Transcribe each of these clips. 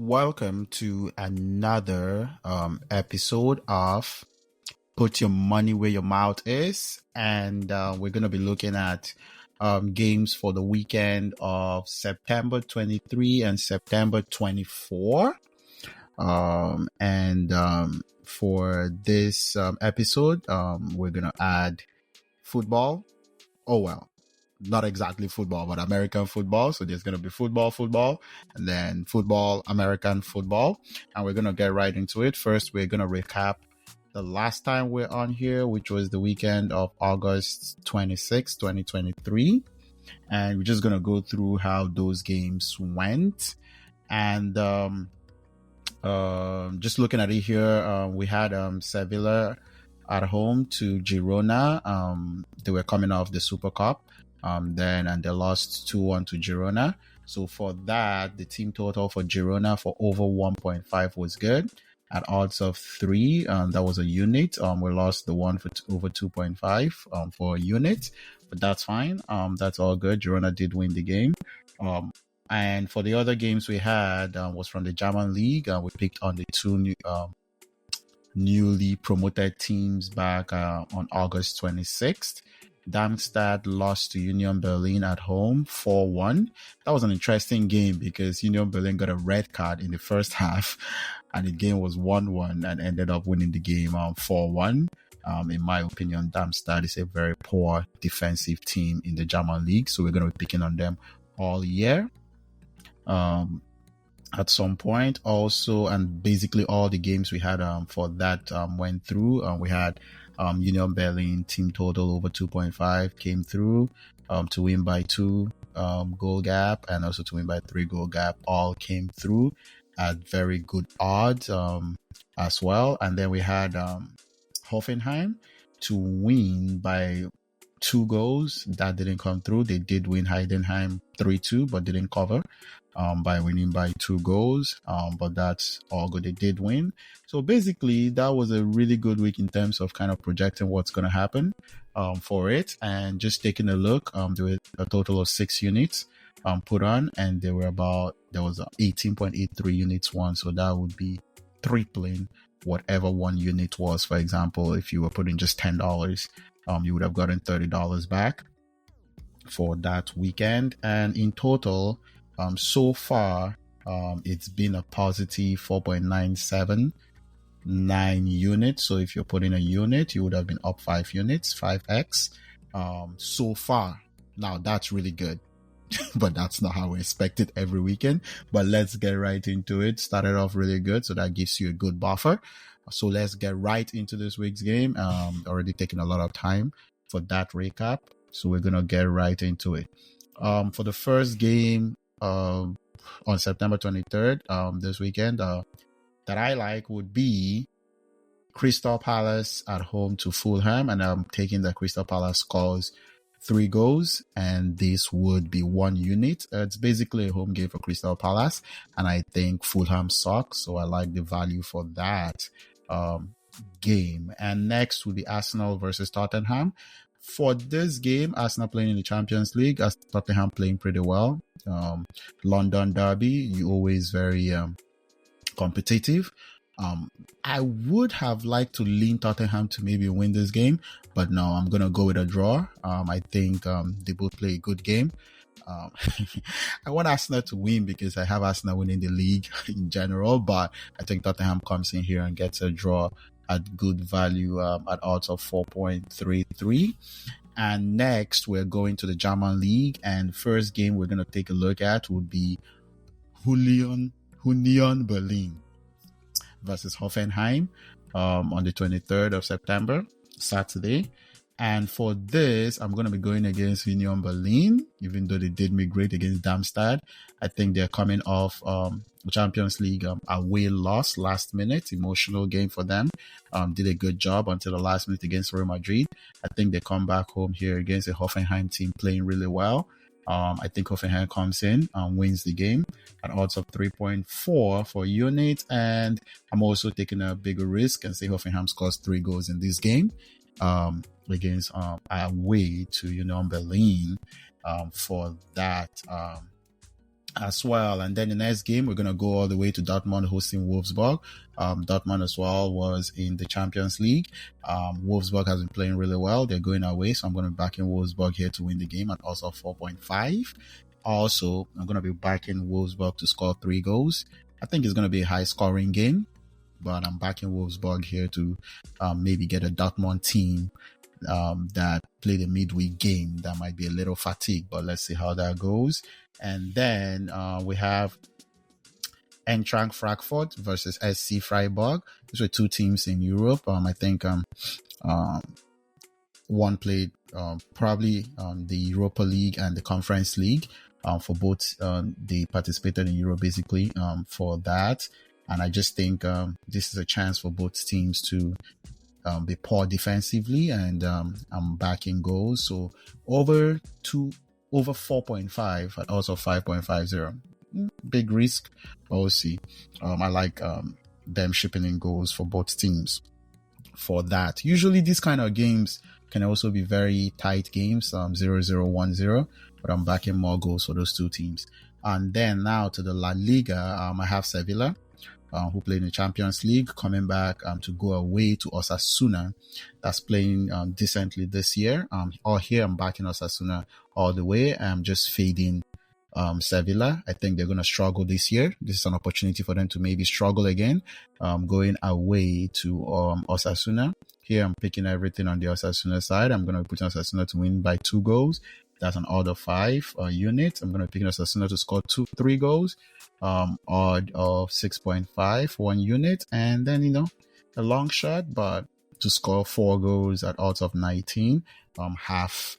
Welcome to another episode of Put Your Money Where Your Mouth Is. And we're going to be looking at games for the weekend of September 23 and September 24. For this episode, we're going to add football. Oh, well. Not exactly football, but American football. So there's going to be football, and then football, American football. And we're going to get right into it. First, we're going to recap the last time we're on here, which was the weekend of August 26, 2023. And we're just going to go through how those games went. And just looking at it here, we had Sevilla at home to Girona. They were coming off the Super Cup. And they lost 2-1 to Girona. So for that, the team total for Girona for over 1.5 was good. At odds of 3, that was a unit. We lost the one for over 2.5 for a unit, but that's fine. That's all good. Girona did win the game. And for the other games we had was from the German League. We picked on the two newly promoted teams back on August 26th. Darmstadt lost to Union Berlin at home 4-1. That was an interesting game because Union Berlin got a red card in the first half and the game was 1-1 and ended up winning the game 4-1. In my opinion, Darmstadt is a very poor defensive team in the German league, so we're going to be picking on them all year. At some point also, and basically all the games we had for that went through. We had Union Berlin team total over 2.5 came through, to win by 2 goal gap and also to win by 3 goal gap all came through at very good odds as well. And then we had Hoffenheim to win by 2 goals. That didn't come through. They did win Heidenheim 3-2 but didn't cover by winning by 2 goals, but that's all good. They did win. So basically that was a really good week in terms of kind of projecting what's going to happen for it. And just taking a look, there were a total of 6 units put on, and there was 18.83 units won. So that would be tripling whatever one unit was. For example, if you were putting just $10, you would have gotten $30 back for that weekend. And in total, so far, it's been a positive 4.979 units. So if you're putting a unit, you would have been up 5 units, 5x so far. Now that's really good, but that's not how we expect it every weekend. But let's get right into it. Started off really good, so that gives you a good buffer. So let's get right into this week's game. Already taking a lot of time for that recap, so we're gonna get right into it. For the first game on September 23rd, this weekend, that I like would be Crystal Palace at home to Fulham, and I'm taking the Crystal Palace scores 3 goals, and this would be 1 unit. It's basically a home game for Crystal Palace, and I think Fulham sucks, so I like the value for that game. And next would be Arsenal versus Tottenham. For this game, Arsenal playing in the Champions League, as Tottenham playing pretty well. London derby, you always very competitive. I would have liked to lean Tottenham to maybe win this game, but no, I'm going to go with a draw. I think they both play a good game. I want Arsenal to win because I have Arsenal winning the league in general, but I think Tottenham comes in here and gets a draw at good value at odds of 4.33. And next, we're going to the German League, and first game we're going to take a look at would be Union Berlin versus Hoffenheim on the 23rd of September, Saturday. And for this, I'm going to be going against Union Berlin, even though they did me great against Darmstadt. I think they're coming off Champions League away loss last minute, emotional game for them. Did a good job until the last minute against Real Madrid. I think they come back home here against a Hoffenheim team playing really well. I think Hoffenheim comes in and wins the game at odds of 3.4 for unit. And I'm also taking a bigger risk and say Hoffenheim scores 3 goals in this game against away to Union Berlin for that as well. And then the next game, we're going to go all the way to Dortmund hosting Wolfsburg. Dortmund as well was in the Champions League. Wolfsburg has been playing really well. They're going away. So I'm going to be backing Wolfsburg here to win the game at also 4.5. Also, I'm going to be backing Wolfsburg to score 3 goals. I think it's going to be a high scoring game, but I'm backing Wolfsburg here to maybe get a Dortmund team that played a midweek game that might be a little fatigued, but let's see how that goes. And then we have Eintracht Frankfurt versus SC Freiburg. These were 2 teams in Europe. I think one played probably the Europa League and the Conference League. For both, they participated in Euro basically for that. And I just think this is a chance for both teams to be poor defensively, and I'm backing goals. So over 4.5 and also 5.50. Big risk, but we'll see. I like them shipping in goals for both teams for that. Usually these kind of games can also be very tight games, 0-0, 1-0, but I'm backing more goals for those 2 teams. And then now to the La Liga, I have Sevilla, who played in the Champions League, coming back to go away to Osasuna, that's playing decently this year. Here I'm backing Osasuna all the way. I'm just fading Sevilla. I think they're going to struggle this year. This is an opportunity for them to maybe struggle again, going away to Osasuna. Here I'm picking everything on the Osasuna side. I'm going to put Osasuna to win by 2 goals. That's an odd of 5 unit. I'm going to pick Osasuna to score 3 goals. Odd of 6.5, 1 unit. And then, a long shot, but to score 4 goals at odds of 19, half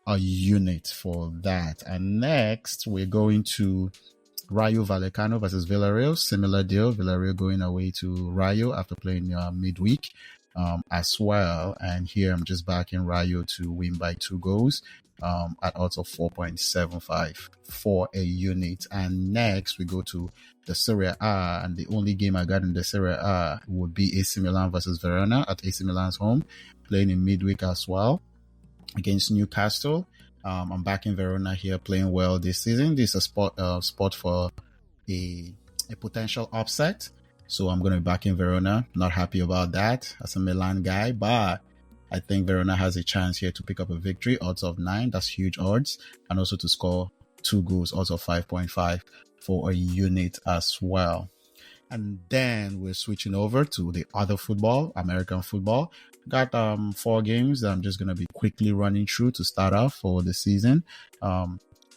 a unit for that. And next, we're going to Rayo Vallecano versus Villarreal. Similar deal. Villarreal going away to Rayo after playing midweek as well. And here I'm just backing Rayo to win by 2 goals. At odds of 4.75 for a unit. And next we go to the Serie A, and the only game I got in the Serie A would be AC Milan versus Verona at AC Milan's home, playing in midweek as well against Newcastle. I'm backing Verona here, playing well this season. This is a spot for a potential upset, so I'm going to be backing Verona. Not happy about that as a Milan guy, but I think Verona has a chance here to pick up a victory, odds of 9. That's huge odds. And also to score 2 goals, odds of 5.5 for a unit as well. And then we're switching over to the other football, American football. Got 4 games that I'm just going to be quickly running through to start off for the season.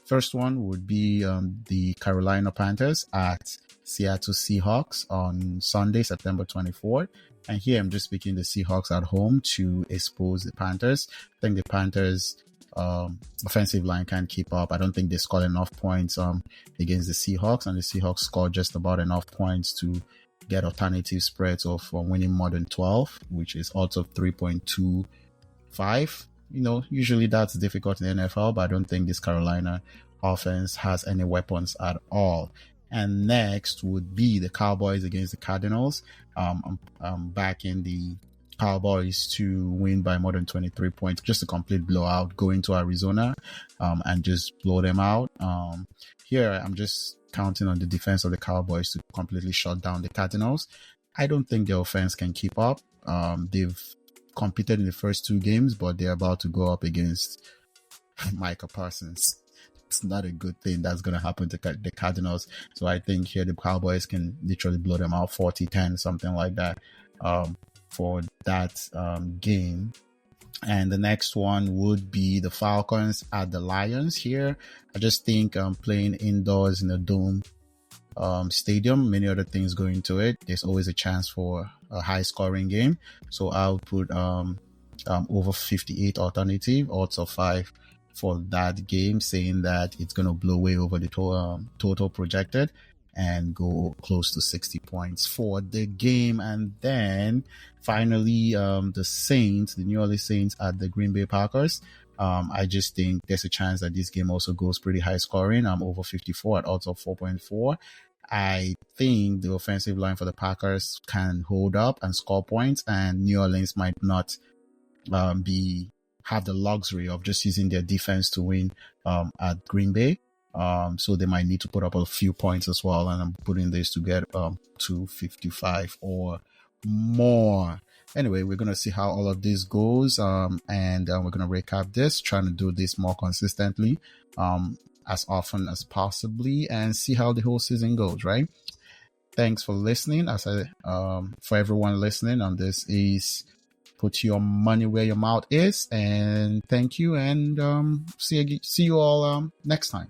First one would be the Carolina Panthers at Seattle Seahawks on Sunday, September 24th. And here I'm just picking the Seahawks at home to expose the Panthers. I think the Panthers offensive line can't keep up. I don't think they scored enough points against the Seahawks, and the Seahawks scored just about enough points to get alternative spreads of winning more than 12, which is odds of 3.25. Usually that's difficult in the NFL, but I don't think this Carolina offense has any weapons at all. And next would be the Cowboys against the Cardinals. I'm backing the Cowboys to win by more than 23 points, just a complete blowout, going to Arizona and just blow them out. Here, I'm just counting on the defense of the Cowboys to completely shut down the Cardinals. I don't think their offense can keep up. They've competed in the first 2 games, but they're about to go up against Micah Parsons. It's not a good thing that's going to happen to the Cardinals. So I think here the Cowboys can literally blow them out 40-10, something like that, for that game. And the next one would be the Falcons at the Lions. Here, I just think playing indoors in a dome stadium, many other things go into it. There's always a chance for a high scoring game. So I'll put over 58 alternative, odds of 5 for that game, saying that it's going to blow way over the total projected and go close to 60 points for the game. And then finally, the New Orleans Saints at the Green Bay Packers. I just think there's a chance that this game also goes pretty high scoring. I'm over 54 at odds of 4.4. I think the offensive line for the Packers can hold up and score points, and New Orleans might not have the luxury of just using their defense to win at Green Bay. So they might need to put up a few points as well. And I'm putting this to get to 55 or more. Anyway, we're going to see how all of this goes. And we're going to recap this, trying to do this more consistently, as often as possibly, and see how the whole season goes, right? Thanks for listening. For everyone listening on this is put your money where your mouth is, and thank you, and see you all next time.